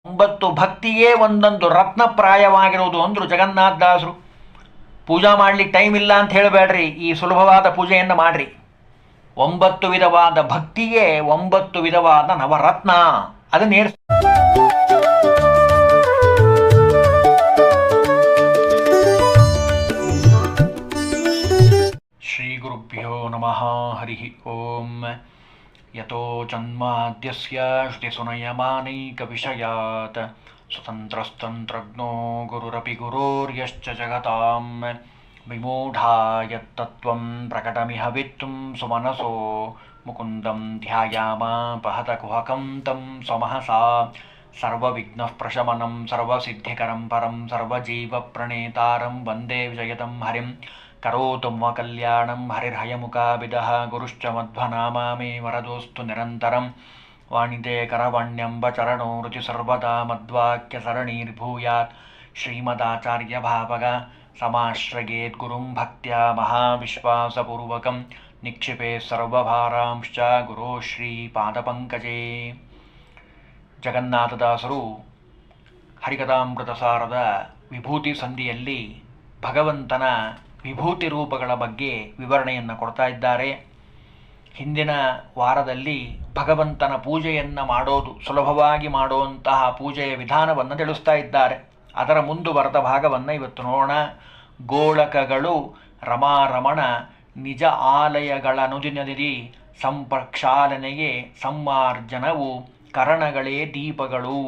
9 ಭಕ್ತಿಯೇ ಒಂದೊಂದು ರತ್ನಪ್ರಾಯವಾಗಿರುವುದು ಅಂದರು ಜಗನ್ನಾಥದಾಸರು. ಪೂಜಾ ಮಾಡಲಿಕ್ಕೆ ಟೈಮ್ ಇಲ್ಲ ಅಂತ ಹೇಳಬೇಡ್ರಿ, ಈ ಸುಲಭವಾದ ಪೂಜೆಯನ್ನು ಮಾಡಿರಿ. 9 ವಿಧವಾದ ಭಕ್ತಿಯೇ 9 ವಿಧವಾದ ನವರತ್ನ. ಅದನ್ನೇರ್ ಶ್ರೀ ಗುರುಭ್ಯೋ ನಮಃ. ಹರಿ ಓಂ. ಯತೋ ಜನ್ಮಾದ್ಯಸ್ಯ ಶ್ರುತಿಸುನಯಮಾನೈಕವಿಷಯಾತ್ ಸ್ವತಂತ್ರಸ್ತಂತ್ರಜ್ಞೋ ಗುರುರಪಿ ಗುರೋರ್ಯಶ್ಚ ಜಗತಾಂ ವಿಮೂಢಾ ಯತ್ತತ್ವಂ ಪ್ರಕಟಮಿಹ ವಿತ್ತುಂ ಸುಮನಸೋ ಮುಕುಂದಂ ಧ್ಯಾಯಾಮ ಪಹತ ಕುಹಕಂ ತಂ ಸ್ವಮಹಸಾ ಸರ್ವವಿಘ್ನಃ ಪ್ರಶಮನಂ ಸರ್ವಸಿದ್ಧಿಕರಂ ಪರಂ ಸರ್ವಜೀವಪ್ರಣೇತಾರಂ ವಂದೇ ವಿಜಯದಂ ಹರಿಂ ಕರೋತು ಮಮ ಕಲ್ಯಾಣಂ. ಹರಿರ್ಹಯಮುಖಾಭಿದಃ ಗುರುಶ್ಚ ಮಧ್ವನಾಮಾ ಮೇ ವರದೋಸ್ತು ನಿರಂತರಂ. ವಾಣಿತೆ ಕರವಾಣ್ಯಂಬ ಚರಣೋ ರುಚಿ ಸರ್ವದಾ ಮಧ್ವಾಕ್ಯ ಸರಣೀರ್ಭೂಯಾತ್. ಶ್ರೀಮದಾಚಾರ್ಯ ಭಾವಗ ಸಮಾಶ್ರಯೇತ್ ಗುರುಂ ಭಕ್ತ್ಯಾ ಮಹಾವಿಶ್ವಾಸಪೂರ್ವಕಂ ನಿಕ್ಷಿಪೇ ಸರ್ವಭಾರಾಂಶ್ಚ ಗುರೋ ಶ್ರೀ ಪಾದಪಂಕಜೇ. ಜಗನ್ನಾಥದಾಸರು ಹರಿಕಥಾಮೃತಸಾರದ ವಿಭೂತಿ ಸಂಧಿಯಲ್ಲಿ ಭಗವಂತನ ವಿಭೂತಿ ರೂಪಗಳ ಬಗ್ಗೆ ವಿವರಣೆಯನ್ನು ಕೊಡ್ತಾ ಇದ್ದಾರೆ. ಹಿಂದಿನ ವಾರದಲ್ಲಿ ಭಗವಂತನ ಪೂಜೆಯನ್ನು ಮಾಡೋದು ಸುಲಭವಾಗಿ ಮಾಡುವಂತಹ ಪೂಜೆಯ ವಿಧಾನವನ್ನು ತಿಳಿಸ್ತಾ ಇದ್ದಾರೆ. ಅದರ ಮುಂದುವರೆದ ಭಾಗವನ್ನು ಇವತ್ತು ನೋಡೋಣ. ಗೋಳಕಗಳು ರಮಾರಮಣ ನಿಜ ಆಲಯಗಳನುದಿನದಿ ಸಂಪ್ರಕ್ಷಾಲನೆಗೆ ಸಮ್ಮಾರ್ಜನವು ಕರಣಗಳೇ ದೀಪಗಳು.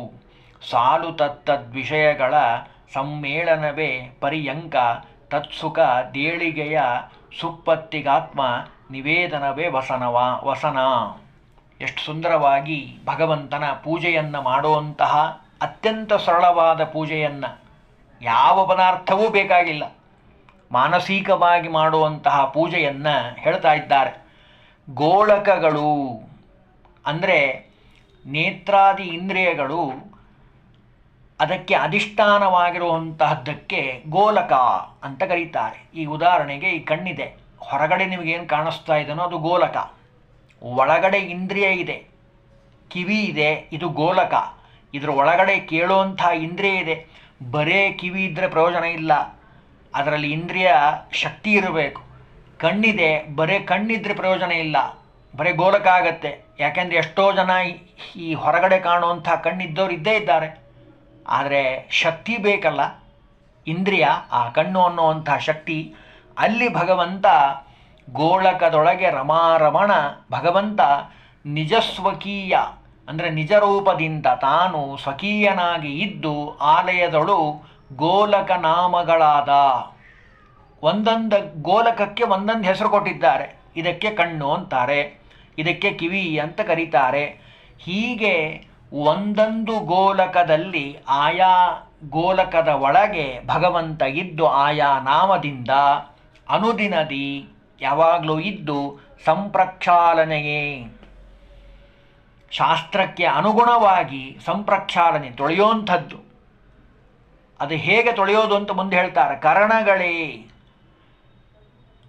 ಸಾಲು ತತ್ತದ್ವಿಷಯಗಳ ಸಮ್ಮೇಳನವೇ ಪರ್ಯಂಕ ತತ್ಸುಖ ದೇಳಿಗೆಯ ಸುಪ್ಪತ್ತಿಗಾತ್ಮ ನಿವೇದನವೇ ವಸನ. ಎಷ್ಟು ಸುಂದರವಾಗಿ ಭಗವಂತನ ಪೂಜೆಯನ್ನು ಮಾಡುವಂತಹ ಅತ್ಯಂತ ಸರಳವಾದ ಪೂಜೆಯನ್ನು, ಯಾವ ಪದಾರ್ಥವೂ ಬೇಕಾಗಿಲ್ಲ, ಮಾನಸಿಕವಾಗಿ ಮಾಡುವಂತಹ ಪೂಜೆಯನ್ನು ಹೇಳ್ತಾ ಇದ್ದಾರೆ. ಗೋಳಕಗಳು ಅಂದರೆ ನೇತ್ರಾದಿ ಇಂದ್ರಿಯಗಳು, ಅದಕ್ಕೆ ಅಧಿಷ್ಠಾನವಾಗಿರುವಂತಹದ್ದಕ್ಕೆ ಗೋಲಕ ಅಂತ ಕರೀತಾರೆ. ಈ ಉದಾಹರಣೆಗೆ ಈ ಕಣ್ಣಿದೆ, ಹೊರಗಡೆ ನಿಮಗೇನು ಕಾಣಿಸ್ತಾ ಇದೆನೋ ಅದು ಗೋಲಕ. ಒಳಗಡೆ ಇಂದ್ರಿಯ ಇದೆ, ಕಿವಿ ಇದೆ, ಇದು ಗೋಲಕ. ಇದರ ಒಳಗಡೆ ಕೇಳುವಂಥ ಇಂದ್ರಿಯ ಇದೆ. ಬರೇ ಕಿವಿ ಇದ್ದರೆ ಪ್ರಯೋಜನ ಇಲ್ಲ, ಅದರಲ್ಲಿ ಇಂದ್ರಿಯ ಶಕ್ತಿ ಇರಬೇಕು. ಕಣ್ಣಿದೆ, ಬರೇ ಕಣ್ಣಿದ್ರೆ ಪ್ರಯೋಜನ ಇಲ್ಲ, ಬರೀ ಗೋಲಕ ಆಗತ್ತೆ. ಯಾಕೆಂದರೆ ಎಷ್ಟೋ ಜನ ಈ ಹೊರಗಡೆ ಕಾಣುವಂಥ ಕಣ್ಣಿದ್ದವ್ರು ಇದ್ದೇ ಇದ್ದಾರೆ, ಆದರೆ ಶಕ್ತಿ ಬೇಕಲ್ಲ, ಇಂದ್ರಿಯ, ಆ ಕಣ್ಣು ಅನ್ನುವಂಥ ಶಕ್ತಿ. ಅಲ್ಲಿ ಭಗವಂತ ಗೋಳಕದೊಳಗೆ ರಮಾರಮಣ ಭಗವಂತ ನಿಜಸ್ವಕೀಯ ಅಂದರೆ ನಿಜ ರೂಪದಿಂದ ತಾನು ಸ್ವಕೀಯನಾಗಿ ಇದ್ದು ಆಲಯದಳು ಗೋಲಕ ನಾಮಗಳಾದ ಒಂದೊಂದು ಗೋಲಕಕ್ಕೆ ಒಂದೊಂದು ಹೆಸರು ಕೊಟ್ಟಿದ್ದಾರೆ. ಇದಕ್ಕೆ ಕಣ್ಣು ಅಂತಾರೆ, ಇದಕ್ಕೆ ಕಿವಿ ಅಂತ ಕರೀತಾರೆ. ಹೀಗೆ ಒಂದೊಂದು ಗೋಲಕದಲ್ಲಿ ಆಯಾ ಗೋಲಕದ ಒಳಗೆ ಭಗವಂತ ಇದ್ದು ಆಯಾ ನಾಮದಿಂದ ಅನುದಿನದಿ ಯಾವಾಗಲೂ ಇದ್ದು ಸಂಪ್ರಕ್ಷಾಲನೆಯೇ, ಶಾಸ್ತ್ರಕ್ಕೆ ಅನುಗುಣವಾಗಿ ಸಂಪ್ರಕ್ಷಾಲನೆ ತೊಳೆಯುವಂಥದ್ದು. ಅದು ಹೇಗೆ ತೊಳೆಯೋದು ಅಂತ ಮುಂದೆ ಹೇಳ್ತಾರೆ. ಕರಣಗಳೇ,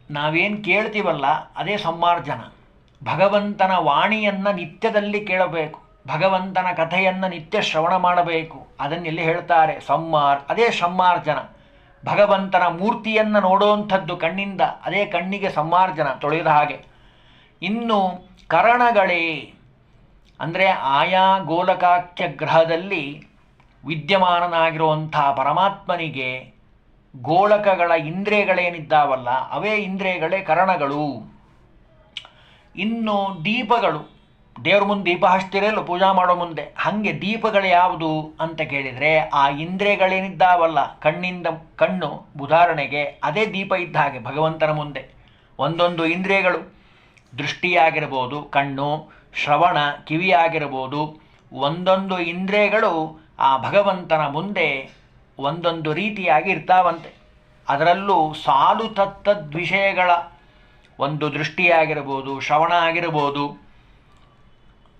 ನಾವೇನು ಕೇಳ್ತೀವಲ್ಲ ಅದೇ ಸಮ್ಮಾರ್ಜನ. ಭಗವಂತನ ವಾಣಿಯನ್ನು ನಿತ್ಯದಲ್ಲಿ ಕೇಳಬೇಕು, ಭಗವಂತನ ಕಥೆಯನ್ನು ನಿತ್ಯ ಶ್ರವಣ ಮಾಡಬೇಕು. ಅದನ್ನೆಲ್ಲಿ ಹೇಳ್ತಾರೆ ಅದೇ ಸಮ್ಮಾರ್ಜನ. ಭಗವಂತನ ಮೂರ್ತಿಯನ್ನು ನೋಡುವಂಥದ್ದು ಕಣ್ಣಿಂದ, ಅದೇ ಕಣ್ಣಿಗೆ ಸಮ್ಮಾರ್ಜನ, ತೊಳೆದ ಹಾಗೆ. ಇನ್ನು ಕರಣಗಳೇ ಅಂದರೆ ಆಯಾ ಗೋಲಕಾಖ್ಯ ಗ್ರಹದಲ್ಲಿ ವಿದ್ಯಮಾನನಾಗಿರುವಂಥ ಪರಮಾತ್ಮನಿಗೆ ಗೋಳಕಗಳ ಇಂದ್ರಿಯಗಳೇನಿದ್ದಾವಲ್ಲ ಅವೇ ಇಂದ್ರಿಯಗಳೇ ಕರಣಗಳು. ಇನ್ನು ದೀಪಗಳು, ದೇವ್ರ ಮುಂದೆ ದೀಪ ಹಚ್ತಿರಲ್ಲ ಪೂಜಾ ಮಾಡೋ ಮುಂದೆ, ಹಾಗೆ ದೀಪಗಳು ಯಾವುದು ಅಂತ ಕೇಳಿದರೆ ಆ ಇಂದ್ರಿಯಗಳೇನಿದ್ದಾವಲ್ಲ, ಕಣ್ಣು ಉದಾಹರಣೆಗೆ ಅದೇ ದೀಪ ಇದ್ದ ಹಾಗೆ ಭಗವಂತನ ಮುಂದೆ. ಒಂದೊಂದು ಇಂದ್ರಿಯಗಳು, ದೃಷ್ಟಿಯಾಗಿರ್ಬೋದು ಕಣ್ಣು, ಶ್ರವಣ ಕಿವಿಯಾಗಿರ್ಬೋದು, ಒಂದೊಂದು ಇಂದ್ರಿಯಗಳು ಆ ಭಗವಂತನ ಮುಂದೆ ಒಂದೊಂದು ರೀತಿಯಾಗಿ ಇರ್ತಾವಂತೆ. ಅದರಲ್ಲೂ ಸಾಲು ತತ್ತದ್ವಿಷಯಗಳ, ಒಂದು ದೃಷ್ಟಿಯಾಗಿರ್ಬೋದು, ಶ್ರವಣ ಆಗಿರ್ಬೋದು,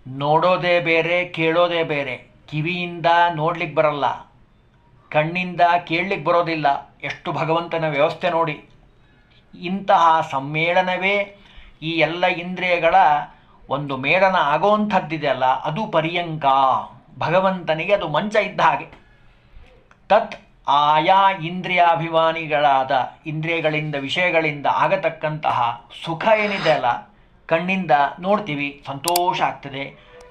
ನೋಡೋದೇ ಬೇರೆ ಕೇಳೋದೇ ಬೇರೆ. ಕಿವಿಯಿಂದ ನೋಡ್ಲಿಕ್ಕೆ ಬರಲ್ಲ, ಕಣ್ಣಿಂದ ಕೇಳಲಿಕ್ಕೆ ಬರೋದಿಲ್ಲ. ಎಷ್ಟು ಭಗವಂತನ ವ್ಯವಸ್ಥೆ ನೋಡಿ. ಇಂತಹ ಸಮ್ಮೇಳನವೇ ಈ ಎಲ್ಲ ಇಂದ್ರಿಯಗಳ ಒಂದು ಮೇಳನ ಆಗೋವಂಥದ್ದಿದೆಯಲ್ಲ ಅದು ಪರ್ಯಂಕ. ಭಗವಂತನಿಗೆ ಅದು ಮಂಚ ಇದ್ದ ಹಾಗೆ. ತತ್ ಆಯಾ ಇಂದ್ರಿಯಾಭಿಮಾನಿಗಳಾದ ಇಂದ್ರಿಯಗಳಿಂದ ವಿಷಯಗಳಿಂದ ಆಗತಕ್ಕಂತಹ ಸುಖ ಏನಿದೆ ಅಲ್ಲ, ಕಣ್ಣಿಂದ ನೋಡ್ತೀವಿ ಸಂತೋಷ ಆಗ್ತದೆ,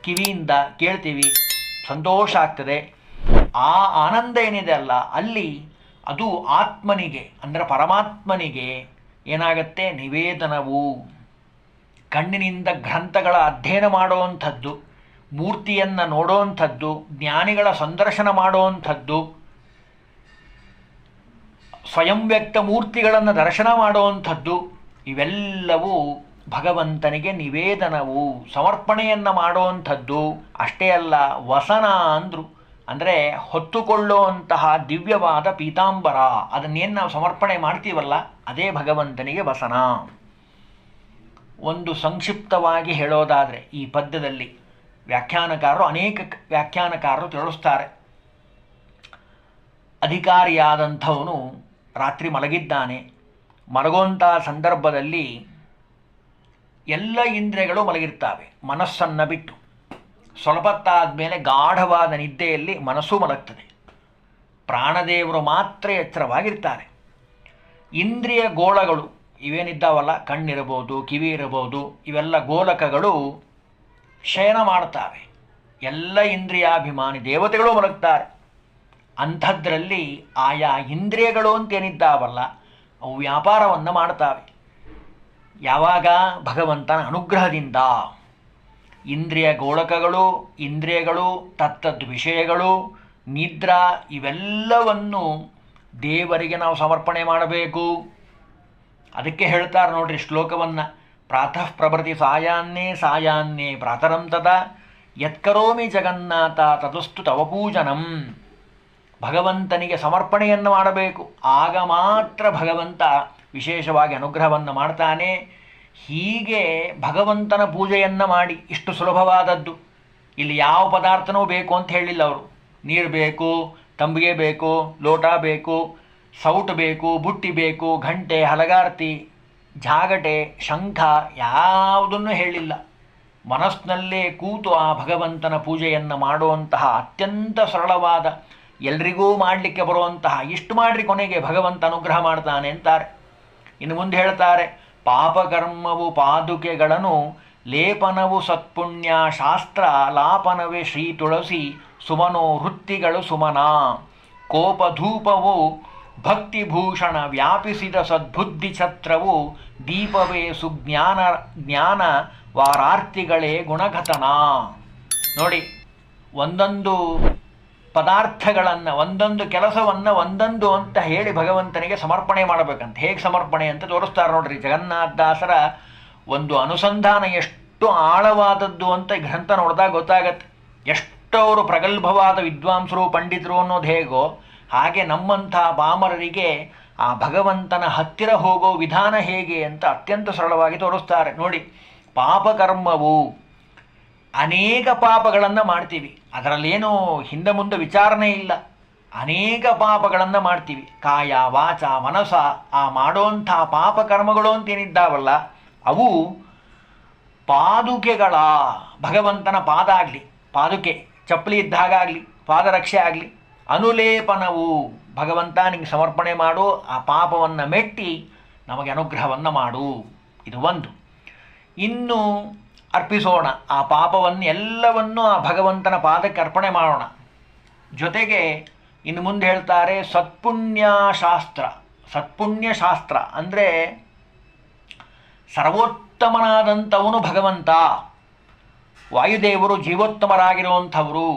ಕಿವಿಯಿಂದ ಕೇಳ್ತೀವಿ ಸಂತೋಷ ಆಗ್ತದೆ, ಆ ಆನಂದ ಏನಿದೆ ಅಲ್ಲ ಅಲ್ಲಿ ಅದು ಆತ್ಮನಿಗೆ ಅಂದರೆ ಪರಮಾತ್ಮನಿಗೆ ಏನಾಗತ್ತೆ, ನಿವೇದನವು. ಕಣ್ಣಿನಿಂದ ಗ್ರಂಥಗಳ ಅಧ್ಯಯನ ಮಾಡುವಂಥದ್ದು, ಮೂರ್ತಿಯನ್ನು ನೋಡುವಂಥದ್ದು, ಜ್ಞಾನಿಗಳ ಸಂದರ್ಶನ ಮಾಡುವಂಥದ್ದು, ಸ್ವಯಂ ವ್ಯಕ್ತ ಮೂರ್ತಿಗಳನ್ನು ದರ್ಶನ ಮಾಡುವಂಥದ್ದು, ಇವೆಲ್ಲವೂ ಭಗವಂತನಿಗೆ ನಿವೇದನವು, ಸಮರ್ಪಣೆಯನ್ನು ಮಾಡುವಂಥದ್ದು. ಅಷ್ಟೇ ಅಲ್ಲ, ವಸನ ಅಂದರು, ಅಂದರೆ ಹೊತ್ತುಕೊಳ್ಳುವಂತಹ ದಿವ್ಯವಾದ ಪೀತಾಂಬರ, ಅದನ್ನೇನು ನಾವು ಸಮರ್ಪಣೆ ಮಾಡ್ತೀವಲ್ಲ ಅದೇ ಭಗವಂತನಿಗೆ ವಸನ. ಒಂದು ಸಂಕ್ಷಿಪ್ತವಾಗಿ ಹೇಳೋದಾದರೆ ಈ ಪದ್ಯದಲ್ಲಿ ವ್ಯಾಖ್ಯಾನಕಾರರು ಅನೇಕ ವ್ಯಾಖ್ಯಾನಕಾರರು ತಿಳಿಸ್ತಾರೆ. ಅಧಿಕಾರಿಯಾದಂಥವನು ರಾತ್ರಿ ಮಲಗಿದ್ದಾನೆ. ಮಲಗುವಂಥ ಸಂದರ್ಭದಲ್ಲಿ ಎಲ್ಲ ಇಂದ್ರಿಯಗಳು ಮಲಗಿರ್ತವೆ ಮನಸ್ಸನ್ನು ಬಿಟ್ಟು. ಸ್ವಲ್ಪತ್ತಾದ ಮೇಲೆ ಗಾಢವಾದ ನಿದ್ದೆಯಲ್ಲಿ ಮನಸ್ಸು ಮಲಗ್ತದೆ. ಪ್ರಾಣದೇವರು ಮಾತ್ರ ಎಚ್ಚರವಾಗಿರ್ತಾರೆ. ಇಂದ್ರಿಯ ಗೋಳಗಳು ಇವೇನಿದ್ದಾವಲ್ಲ, ಕಣ್ಣಿರಬಹುದು, ಕಿವಿ ಇರಬಹುದು, ಇವೆಲ್ಲ ಗೋಲಕಗಳು ಶಯನ ಮಾಡ್ತವೆ. ಎಲ್ಲ ಇಂದ್ರಿಯಾಭಿಮಾನಿ ದೇವತೆಗಳು ಮಲಗ್ತಾರೆ. ಅಂಥದ್ರಲ್ಲಿ ಆಯಾ ಇಂದ್ರಿಯಗಳು ಅಂತೇನಿದ್ದಾವಲ್ಲ ಅವು ವ್ಯಾಪಾರವನ್ನು ಮಾಡ್ತವೆ. ಯಾವಾಗ? ಭಗವಂತನ ಅನುಗ್ರಹದಿಂದ. ಇಂದ್ರಿಯ ಗೋಳಕಗಳು, ಇಂದ್ರಿಯಗಳು, ತತ್ತದ್ ವಿಷಯಗಳು, ನಿದ್ರಾ ಇವೆಲ್ಲವನ್ನು ದೇವರಿಗೆ ನಾವು ಸಮರ್ಪಣೆ ಮಾಡಬೇಕು. ಅದಕ್ಕೆ ಹೇಳ್ತಾರೆ ನೋಡ್ರಿ ಶ್ಲೋಕವನ್ನು, ಪ್ರಾತಃ ಪ್ರಭೃತಿ ಸಾಯಾನ್ನೇ ಸಾಯಾನ್ನೇ ಪ್ರಾತರಂ ತದ ಯತ್ಕರೋಮಿ ಜಗನ್ನಾಥ ತದಸ್ತು ತವ ಪೂಜನಂ. ಭಗವಂತನಿಗೆ ಸಮರ್ಪಣೆಯನ್ನು ಮಾಡಬೇಕು, ಆಗ ಮಾತ್ರ ಭಗವಂತ ವಿಶೇಷವಾಗಿ ಅನುಗ್ರಹವನ್ನು ಮಾಡ್ತಾನೆ. ಹೀಗೆ ಭಗವಂತನ ಪೂಜೆಯನ್ನು ಮಾಡಿ, ಇಷ್ಟು ಸುಲಭವಾದದ್ದು. ಇಲ್ಲಿ ಯಾವ ಪದಾರ್ಥನೂ ಬೇಕು ಅಂತ ಹೇಳಿಲ್ಲ ಅವರು. ನೀರು ಬೇಕು, ತಂಬಿಗೆ ಬೇಕು, ಲೋಟ ಬೇಕು, ಸೌಟು ಬೇಕು, ಬುಟ್ಟಿ ಬೇಕು, ಘಂಟೆ, ಹಲಗಾರ್ತಿ, ಜಾಗಟೆ, ಶಂಖ ಯಾವುದನ್ನು ಹೇಳಿಲ್ಲ. ಮನಸ್ಸಿನಲ್ಲೇ ಕೂತು ಆ ಭಗವಂತನ ಪೂಜೆಯನ್ನು ಮಾಡುವಂತಹ ಅತ್ಯಂತ ಸರಳವಾದ, ಎಲ್ರಿಗೂ ಮಾಡಲಿಕ್ಕೆ ಬರುವಂತಹ ಇಷ್ಟು ಮಾಡ್ರಿ, ಕೊನೆಗೆ ಭಗವಂತ ಅನುಗ್ರಹ ಮಾಡ್ತಾನೆ ಅಂತಾರೆ. ಇನ್ನು ಮುಂದೆ ಹೇಳ್ತಾರೆ, ಪಾಪಕರ್ಮವು ಪಾದುಕೆಗಳನ್ನು ಲೇಪನವು ಸತ್ಪುಣ್ಯ ಶಾಸ್ತ್ರ ಲಾಪನವೇ ಶ್ರೀ ತುಳಸಿ ಸುಮನೋ ವೃತ್ತಿಗಳು ಸುಮನ. ಕೋಪಧೂಪವು ಭಕ್ತಿಭೂಷಣ ವ್ಯಾಪಿಸಿದ ಸದ್ಬುದ್ಧಿ ಛತ್ರವು ದೀಪವೇ ಸುಜ್ಞಾನ ಜ್ಞಾನ ವಾರಾರ್ತಿಗಳೇ ಗುಣಕಥನ. ನೋಡಿ, ಒಂದೊಂದು ಪದಾರ್ಥಗಳನ್ನು, ಒಂದೊಂದು ಕೆಲಸವನ್ನು ಒಂದೊಂದು ಅಂತ ಹೇಳಿ ಭಗವಂತನಿಗೆ ಸಮರ್ಪಣೆ ಮಾಡಬೇಕಂತ. ಹೇಗೆ ಸಮರ್ಪಣೆ ಅಂತ ತೋರಿಸ್ತಾರೆ ನೋಡ್ರಿ. ಜಗನ್ನಾಥದಾಸರ ಒಂದು ಅನುಸಂಧಾನ ಎಷ್ಟು ಆಳವಾದದ್ದು ಅಂತ ಗ್ರಂಥ ನೋಡಿದಾಗ ಗೊತ್ತಾಗತ್ತೆ. ಎಷ್ಟವರು ಪ್ರಗಲ್ಭವಾದ ವಿದ್ವಾಂಸರು, ಪಂಡಿತರು ಅನ್ನೋದು ಹೇಗೋ ಹಾಗೆ ನಮ್ಮಂಥ ಪಾಮರರಿಗೆ ಆ ಭಗವಂತನ ಹತ್ತಿರ ಹೋಗೋ ವಿಧಾನ ಹೇಗೆ ಅಂತ ಅತ್ಯಂತ ಸರಳವಾಗಿ ತೋರಿಸ್ತಾರೆ ನೋಡಿ. ಪಾಪಕರ್ಮವು, ಅನೇಕ ಪಾಪಗಳನ್ನು ಮಾಡ್ತೀವಿ, ಅದರಲ್ಲೇನೂ ಹಿಂದೆ ಮುಂದೆ ವಿಚಾರಣೆ ಇಲ್ಲ. ಅನೇಕ ಪಾಪಗಳನ್ನು ಮಾಡ್ತೀವಿ, ಕಾಯ ವಾಚ ಮನಸ. ಆ ಮಾಡೋಂಥ ಪಾಪಕರ್ಮಗಳು ಅಂತೇನಿದ್ದಾವಲ್ಲ ಅವು ಪಾದುಕೆಗಳ, ಭಗವಂತನ ಪಾದ ಆಗಲಿ, ಪಾದುಕೆ ಚಪ್ಪಲಿ ಇದ್ದಾಗಲಿ, ಪಾದರಕ್ಷೆ ಆಗಲಿ, ಅನುಲೇಪನವು, ಭಗವಂತ ನಿಮಗೆ ಸಮರ್ಪಣೆ ಮಾಡು, ಆ ಪಾಪವನ್ನು ಮೆಟ್ಟಿ ನಮಗೆ ಅನುಗ್ರಹವನ್ನು ಮಾಡು. ಇದು ಒಂದು. ಇನ್ನು ಅರ್ಪಿಸೋಣ ಆ ಪಾಪವನ್ನು ಎಲ್ಲವನ್ನು ಆ ಭಗವಂತನ ಪಾದಕ್ಕೆ ಅರ್ಪಣೆ ಮಾಡೋಣ. ಜೊತೆಗೆ ಇನ್ನು ಮುಂದೆ ಹೇಳ್ತಾರೆ ಸತ್ಪುಣ್ಯಶಾಸ್ತ್ರ. ಸತ್ಪುಣ್ಯಶಾಸ್ತ್ರ ಅಂದರೆ ಸರ್ವೋತ್ತಮನಾದಂಥವನು ಭಗವಂತ. ವಾಯುದೇವರು ಜೀವೋತ್ತಮರಾಗಿರುವಂಥವರು.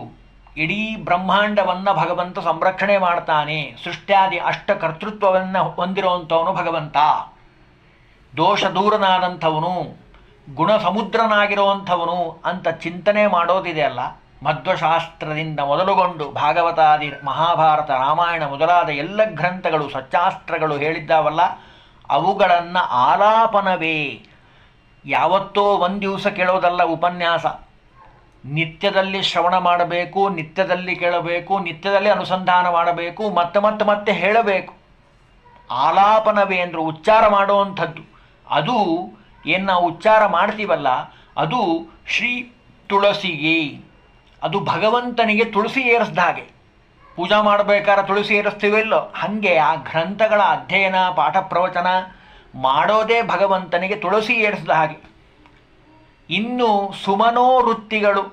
ಇಡೀ ಬ್ರಹ್ಮಾಂಡವನ್ನು ಭಗವಂತ ಸಂರಕ್ಷಣೆ ಮಾಡ್ತಾನೆ. ಸೃಷ್ಟ್ಯಾದಿ ಅಷ್ಟಕರ್ತೃತ್ವವನ್ನು ಹೊಂದಿರುವಂಥವನು ಭಗವಂತ. ದೋಷ ದೂರನಾದಂಥವನು, ಗುಣ ಸಮುದ್ರನಾಗಿರುವಂಥವನು ಅಂತ ಚಿಂತನೆ ಮಾಡೋದಿದೆಯಲ್ಲ. ಮಧ್ವಶಾಸ್ತ್ರದಿಂದ ಮೊದಲುಗೊಂಡು ಭಾಗವತಾದಿ, ಮಹಾಭಾರತ, ರಾಮಾಯಣ ಮೊದಲಾದ ಎಲ್ಲ ಗ್ರಂಥಗಳು, ಸಚ್ಚಾಸ್ತ್ರಗಳು ಹೇಳಿದ್ದಾವಲ್ಲ, ಅವುಗಳನ್ನು ಆಲಾಪನವೇ. ಯಾವತ್ತೋ ಒಂದು ದಿವಸ ಕೇಳೋದಲ್ಲ ಉಪನ್ಯಾಸ. ನಿತ್ಯದಲ್ಲಿ ಶ್ರವಣ ಮಾಡಬೇಕು, ನಿತ್ಯದಲ್ಲಿ ಕೇಳಬೇಕು, ನಿತ್ಯದಲ್ಲಿ ಅನುಸಂಧಾನ ಮಾಡಬೇಕು, ಮತ್ತೆ ಮತ್ತೆ ಮತ್ತೆ ಹೇಳಬೇಕು. ಆಲಾಪನವೇ ಅಂದರೆ ಉಚ್ಚಾರ ಮಾಡುವಂಥದ್ದು. ಅದು ಏನು ನಾವು ಉಚ್ಚಾರ ಮಾಡ್ತೀವಲ್ಲ ಅದು ಶ್ರೀ ತುಳಸಿಗೆ. ಅದು ಭಗವಂತನಿಗೆ ತುಳಸಿ ಏರಿಸ್ದ ಹಾಗೆ. ಪೂಜಾ ಮಾಡಬೇಕಾದ್ರೆ ತುಳಸಿ ಏರಿಸ್ತೀವಿಲ್ಲೋ ಹಾಗೆ ಆ ಗ್ರಂಥಗಳ ಅಧ್ಯಯನ ಪಾಠ ಪ್ರವಚನ ಮಾಡೋದೇ ಭಗವಂತನಿಗೆ ತುಳಸಿ ಏರಿಸಿದ ಹಾಗೆ. ಇನ್ನು ಸುಮನೋವೃತ್ತಿಗಳು,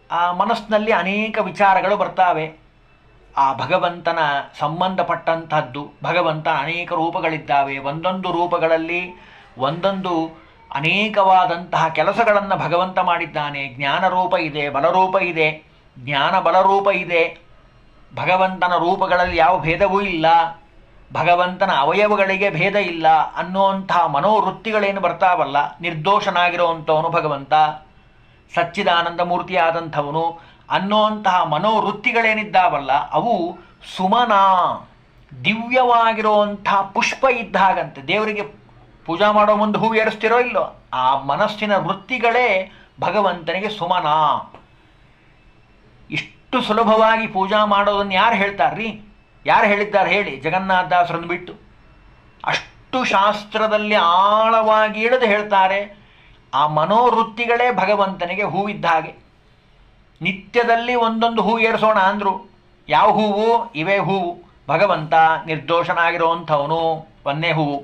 ಆ ಮನಸ್ಸಿನಲ್ಲಿ ಅನೇಕ ವಿಚಾರಗಳು ಬರ್ತಾವೆ. ಆ ಭಗವಂತನ ಸಂಬಂಧಪಟ್ಟಂತಹದ್ದು, ಭಗವಂತನ ಅನೇಕ ರೂಪಗಳಿದ್ದಾವೆ. ಒಂದೊಂದು ರೂಪಗಳಲ್ಲಿ ಒಂದೊಂದು ಅನೇಕವಾದಂತಹ ಕೆಲಸಗಳನ್ನು ಭಗವಂತ ಮಾಡಿದ್ದಾನೆ. ಜ್ಞಾನರೂಪ ಇದೆ, ಬಲರೂಪ ಇದೆ, ಜ್ಞಾನ ಬಲರೂಪ ಇದೆ. ಭಗವಂತನ ರೂಪಗಳಲ್ಲಿ ಯಾವ ಭೇದವೂ ಇಲ್ಲ, ಭಗವಂತನ ಅವಯವಗಳಿಗೆ ಭೇದ ಇಲ್ಲ ಅನ್ನುವಂತಹ ಮನೋವೃತ್ತಿಗಳೇನು ಬರ್ತಾವಲ್ಲ, ನಿರ್ದೋಷನಾಗಿರುವಂಥವನು ಭಗವಂತ, ಸಚ್ಚಿದಾನಂದ ಮೂರ್ತಿಯಾದಂಥವನು ಅನ್ನುವಂತಹ ಮನೋವೃತ್ತಿಗಳೇನಿದ್ದಾವಲ್ಲ ಅವು ಸುಮನ, ದಿವ್ಯವಾಗಿರುವಂತಹ ಪುಷ್ಪ ಇದ್ದ ಹಾಗಂತೆ. ದೇವರಿಗೆ ಪೂಜಾ ಮಾಡೋ ಮುಂದೆ ಹೂವು ಏರಿಸ್ತಿರೋ ಇಲ್ಲೋ, ಆ ಮನಸ್ಸಿನ ವೃತ್ತಿಗಳೇ ಭಗವಂತನಿಗೆ ಸುಮನ. ಇಷ್ಟು ಸುಲಭವಾಗಿ ಪೂಜಾ ಮಾಡೋದನ್ನು ಯಾರು ಹೇಳ್ತಾರ್ರಿ? ಯಾರು ಹೇಳಿದ್ದಾರೆ ಹೇಳಿ? ಜಗನ್ನಾಥದಾಸರನ್ನು ಬಿಟ್ಟು. ಅಷ್ಟು ಶಾಸ್ತ್ರದಲ್ಲಿ ಆಳವಾಗಿ ಇಳಿದು ಹೇಳ್ತಾರೆ. ಆ ಮನೋವೃತ್ತಿಗಳೇ ಭಗವಂತನಿಗೆ ಹೂವಿದ್ದ ಹಾಗೆ. ನಿತ್ಯದಲ್ಲಿ ಒಂದೊಂದು ಹೂವು ಏರಿಸೋಣ ಅಂದರು. ಯಾವ ಹೂವು? ಇವೇ ಹೂವು. ಭಗವಂತ ನಿರ್ದೋಷನಾಗಿರುವಂಥವನು ಒಂದನೇ ಹೂವು,